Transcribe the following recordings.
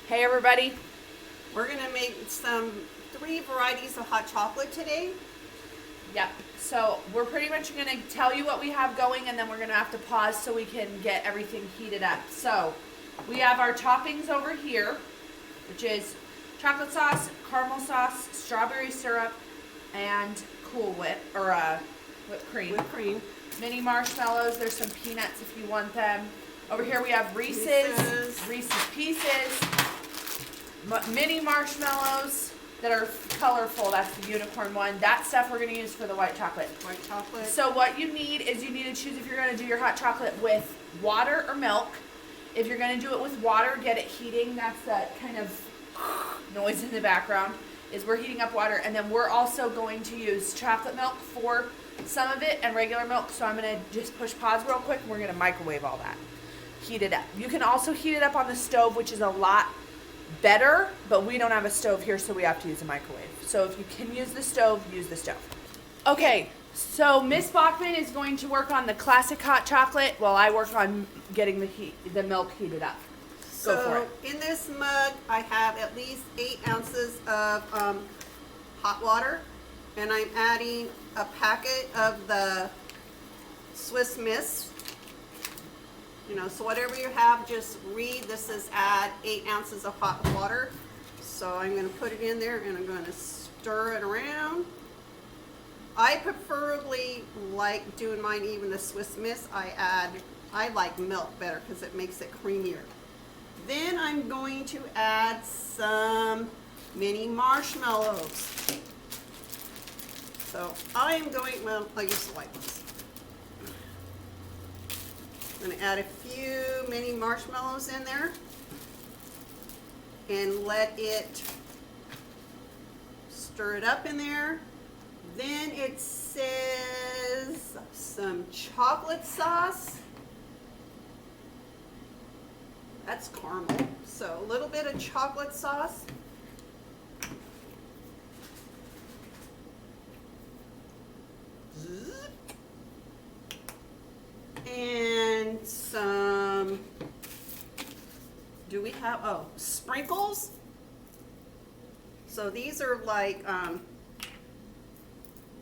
Hey everybody. We're gonna make some 3 varieties of hot chocolate today. Yep. So we're pretty much going to tell you what we have going, and then we're going to have to pause so we can get everything heated up. So we have our toppings over here, which is chocolate sauce, caramel sauce, strawberry syrup, and Cool Whip or whipped cream. Whipped cream. Mini marshmallows. There's some peanuts if you want them. Over here we have Reese's Pieces, mini marshmallows that are colorful. That's the unicorn one. That stuff we're going to use for the white chocolate. White chocolate. So what you need is you need to choose if you're going to do your hot chocolate with water or milk. If you're going to do it with water, get it heating. That's that kind of noise in the background. Is we're heating up water, and then we're also going to use chocolate milk for some of it and regular milk. So I'm going to just push pause real quick, and we're going to microwave all that. Heat it up. You can also heat it up on the stove, which is a lot better, but we don't have a stove here, so we have to use a microwave. So if you can use the stove, use the stove. Okay, so Miss Bachman is going to work on the classic hot chocolate while I work on getting the milk heated up. Go for So it. in this mug, I have at least 8 ounces of hot water, and I'm adding a packet of the Swiss Miss. So whatever you have, just read. This is add 8 ounces of hot water. So I'm going to put it in there, and I'm going to stir it around. I preferably like doing mine even the Swiss Miss. I like milk better because it makes it creamier. Then I'm going to add some mini marshmallows. So I am going, well, I'll use the white ones. I'm going to add a few mini marshmallows in there and let it stir it up in there. Then it says some chocolate sauce. That's caramel. So a little bit of chocolate sauce. And some, do we have, sprinkles. So these are like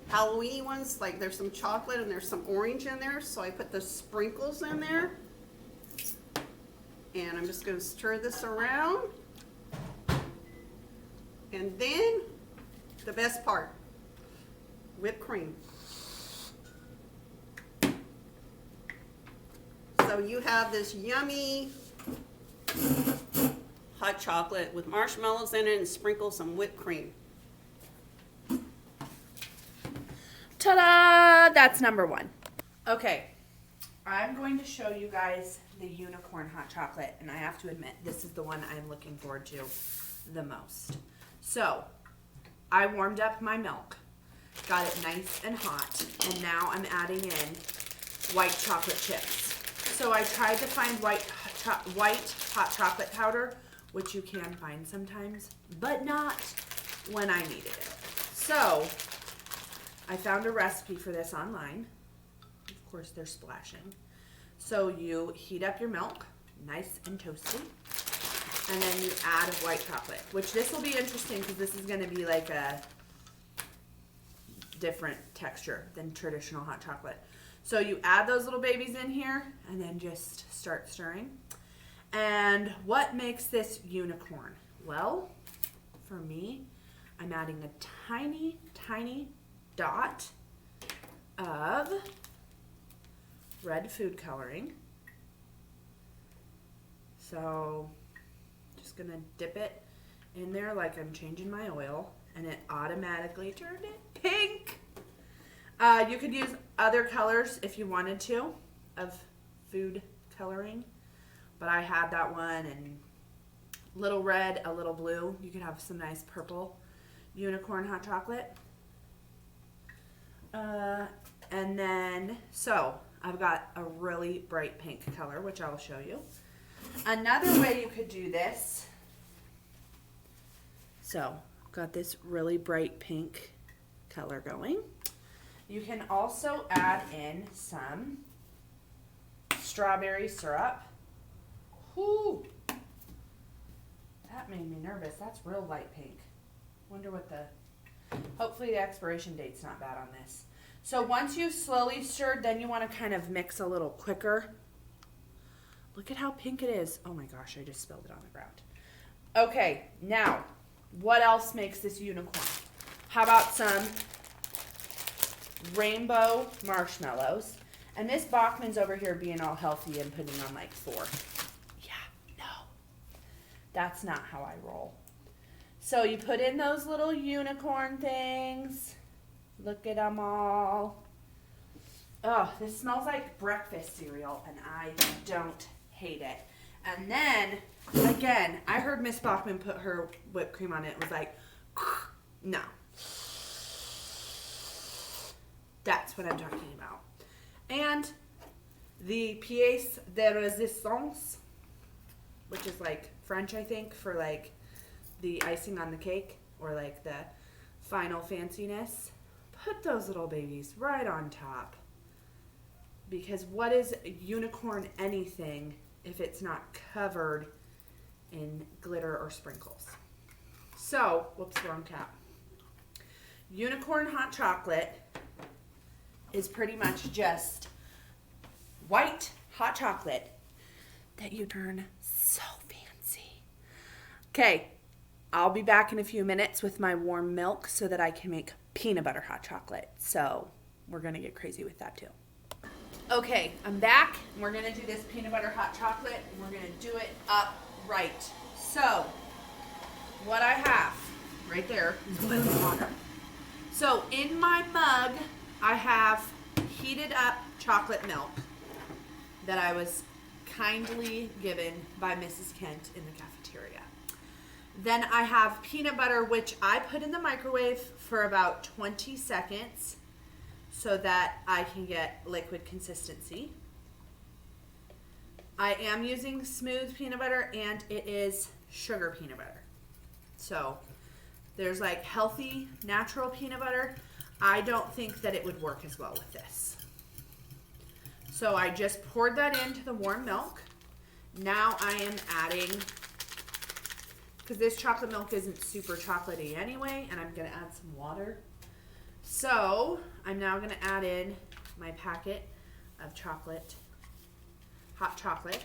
Halloween ones, like there's some chocolate and there's some orange in there. So I put the sprinkles in there. And I'm just going to stir this around. And then the best part, whipped cream. So you have this yummy hot chocolate with marshmallows in it and sprinkle some whipped cream. Ta-da! That's number one. Okay, I'm going to show you guys the unicorn hot chocolate, and I have to admit, this is the one I'm looking forward to the most. So, I warmed up my milk, got it nice and hot, and now I'm adding in white chocolate chips. So I tried to find white hot chocolate powder, which you can find sometimes, but not when I needed it. So I found a recipe for this online. Of course, they're splashing. So you heat up your milk, nice and toasty, and then you add a white chocolate, which this will be interesting because this is going to be like a different texture than traditional hot chocolate. So you add those little babies in here and then just start stirring. And what makes this unicorn? Well, for me, I'm adding a tiny, tiny dot of red food coloring. So just gonna dip it in there like I'm changing my oil, and it automatically turned it pink. You could use other colors if you wanted to of food coloring, but I had that one, and a little red, a little blue. You could have some nice purple unicorn hot chocolate. And then, so I've got a really bright pink color, which I'll show you. Another way you could do this, so got this really bright pink color going. You can also add in some strawberry syrup. Whoo! That made me nervous. That's real light pink. Wonder what hopefully the expiration date's not bad on this. So once you've slowly stirred, then you want to kind of mix a little quicker. Look at how pink it is. Oh my gosh, I just spilled it on the ground. Okay, now, what else makes this unicorn? How about some rainbow marshmallows? And this Bachman's over here being all healthy and putting on like 4. Yeah, no. That's not how I roll. So you put in those little unicorn things. Look at them all. Oh, this smells like breakfast cereal, and I don't hate it. And then, again, I heard Miss Bachman put her whipped cream on it. It was like, no. That's what I'm talking about. And the pièce de résistance, which is like French, I think, for like the icing on the cake or like the final fanciness. Put those little babies right on top. Because what is unicorn anything if it's not covered in glitter or sprinkles? So, whoops, wrong cap. Unicorn hot chocolate is pretty much just white hot chocolate that you turn so fancy. Okay, I'll be back in a few minutes with my warm milk so that I can make peanut butter hot chocolate. So we're going to get crazy with that too. Okay, I'm back. We're going to do this peanut butter hot chocolate, and we're going to do it up right. So what I have right there is boiling water. So in my mug, I have heated up chocolate milk that I was kindly given by Mrs. Kent in the cafeteria. Then I have peanut butter, which I put in the microwave for about 20 seconds so that I can get liquid consistency. I am using smooth peanut butter, and it is sugar peanut butter. So there's like healthy, natural peanut butter. I don't think that it would work as well with this. So I just poured that into the warm milk. Now I am adding, because this chocolate milk isn't super chocolatey anyway, and I'm going to add some water. So I'm now going to add in my packet of chocolate, hot chocolate,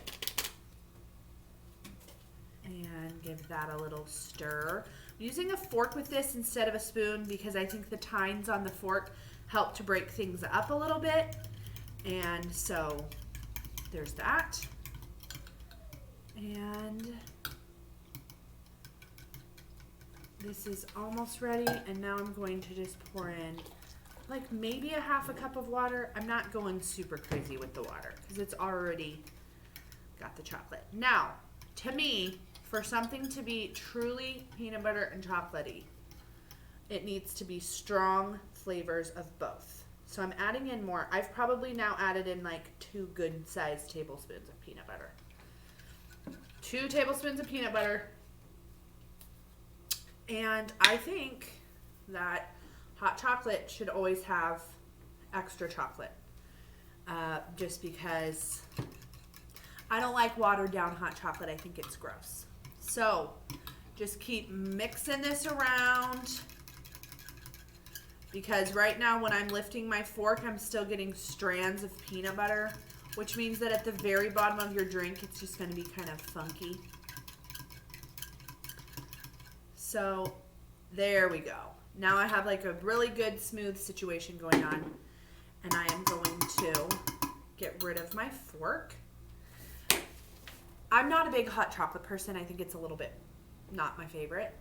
and give that a little stir. I'm using a fork with this instead of a spoon because I think the tines on the fork help to break things up a little bit. And so there's that. And this is almost ready, and now I'm going to just pour in like maybe a half a cup of water. I'm not going super crazy with the water because it's already got the chocolate. Now, to me, for something to be truly peanut butter and chocolatey, it needs to be strong flavors of both. So I'm adding in more. I've probably now added in like 2 good sized tablespoons of peanut butter. 2 tablespoons of peanut butter. And I think that hot chocolate should always have extra chocolate. Just because I don't like watered down hot chocolate. I think it's gross. So just keep mixing this around. Because right now when I'm lifting my fork, I'm still getting strands of peanut butter, which means that at the very bottom of your drink, it's just going to be kind of funky. So there we go. Now I have like a really good smooth situation going on, and I am going to get rid of my fork. I'm not a big hot chocolate person. I think it's a little bit not my favorite.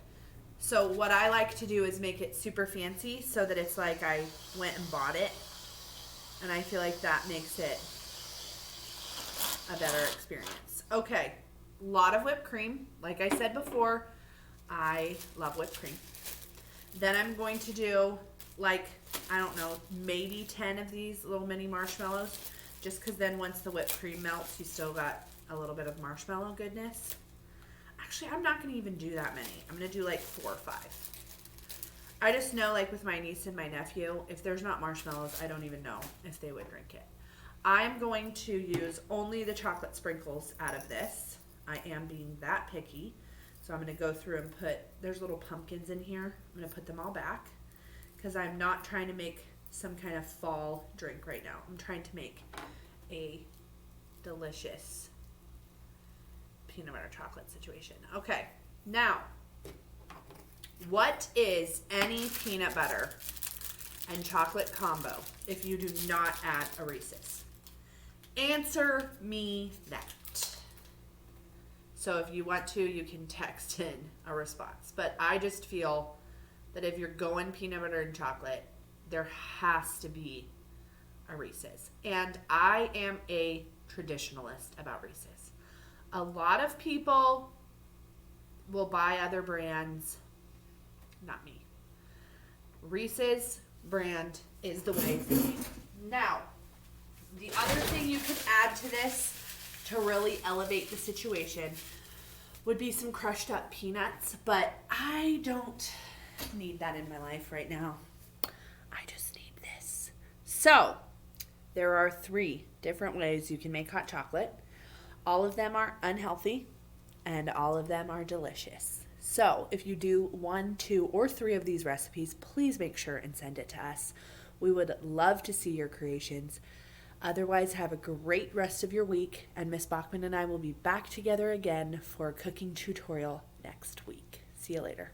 So what I like to do is make it super fancy so that it's like I went and bought it, and I feel like that makes it a better experience. Okay, a lot of whipped cream. Like I said before, I love whipped cream. Then I'm going to do like, I don't know, maybe 10 of these little mini marshmallows, just because then once the whipped cream melts, you still got a little bit of marshmallow goodness. Actually, I'm not going to even do that many. I'm going to do like 4 or 5. I just know, like with my niece and my nephew, if there's not marshmallows, I don't even know if they would drink it. I'm going to use only the chocolate sprinkles out of this. I am being that picky. So I'm going to go through and there's little pumpkins in here. I'm going to put them all back because I'm not trying to make some kind of fall drink right now. I'm trying to make a delicious peanut butter chocolate situation. Okay, now, what is any peanut butter and chocolate combo if you do not add a Reese's? Answer me that. So if you want to, you can text in a response. But I just feel that if you're going peanut butter and chocolate, there has to be a Reese's. And I am a traditionalist about Reese's. A lot of people will buy other brands, not me. Reese's brand is the way for me. Now, the other thing you could add to this to really elevate the situation would be some crushed up peanuts, but I don't need that in my life right now. I just need this. So, there are 3 different ways you can make hot chocolate. All of them are unhealthy, and all of them are delicious. So, if you do 1, 2, or 3 of these recipes, please make sure and send it to us. We would love to see your creations. Otherwise, have a great rest of your week, and Miss Bachman and I will be back together again for a cooking tutorial next week. See you later.